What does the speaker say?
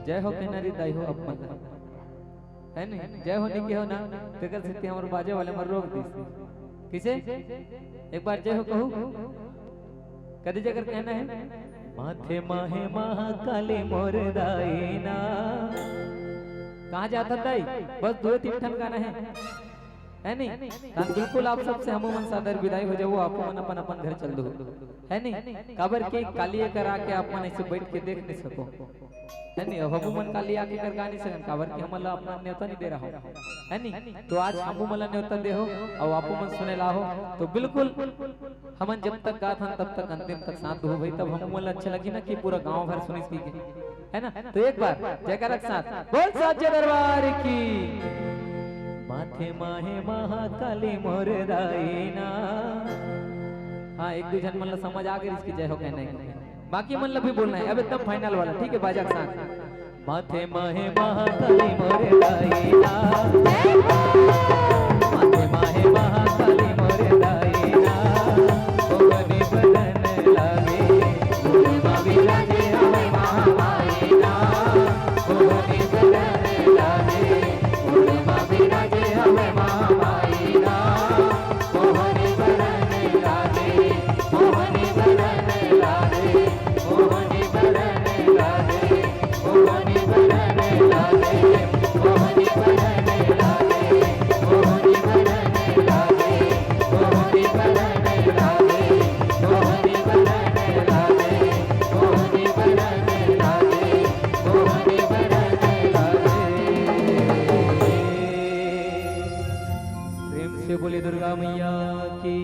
जय हो किनारी दाई हो अपन है नहीं जय होने की हो ना तेकर से हमर बाजे वाले मर रोक दी किसे एक बार जय हो कहू कदी जगर कहना है माथे माहे महाकाली मोर दाईना कहां जाता दाई बस दो तीन ठन गाना है नहीं तान बिल्कुल आप सबसे हम मन सादर विदाई हो जाओ आप मन अपन अपन घर चल दो है नहीं काबर के कालिए करा के आप मन ऐसे बैठ के देख नहीं सको है नहीं हम मन काली आके कर गा नहीं सकन काबर के हमला अपना न्योता नहीं दे रहा हो है नहीं तो आज हम मला न्योता दे हो और आप मन सुने ला हो तो बिल्कुल हमन जब तक गात हन तब तक अंतिम तक साथ हो भाई तब हम मला अच्छा लगी ना कि पूरा गांव भर सुनी सी है ना तो एक बार जयकार के साथ बोल साचे दरबार की माथे माहे महाकाली मोर दाईना। हाँ एक दो जन मतलब समझ आ गई इसकी जय हो कहने बाकी मतलब भी बोलना है अब एकदम फाइनल वाला ठीक है बाजा के साथ माथे माहे महाकाली मोर दाईना माथे माहे महाकाली मोर दाईना ओगनी बदन लागे गुरुमा विराजे हमें महामाईना ओगनी बदन लागे गुरुमा विराजे हमें महामाईना मोहनी बदन लागे मोहनी बदन लागे मोहनी बदन लागे मोहनी बदन लागे मोहनी बदन लागे मोहनी बदन लागे मोहनी बदन लागे मोहनी बदन लागे मोहनी बदन लागे मोहनी बदन लागे। प्रेम से बोले दुर्गा मैया की।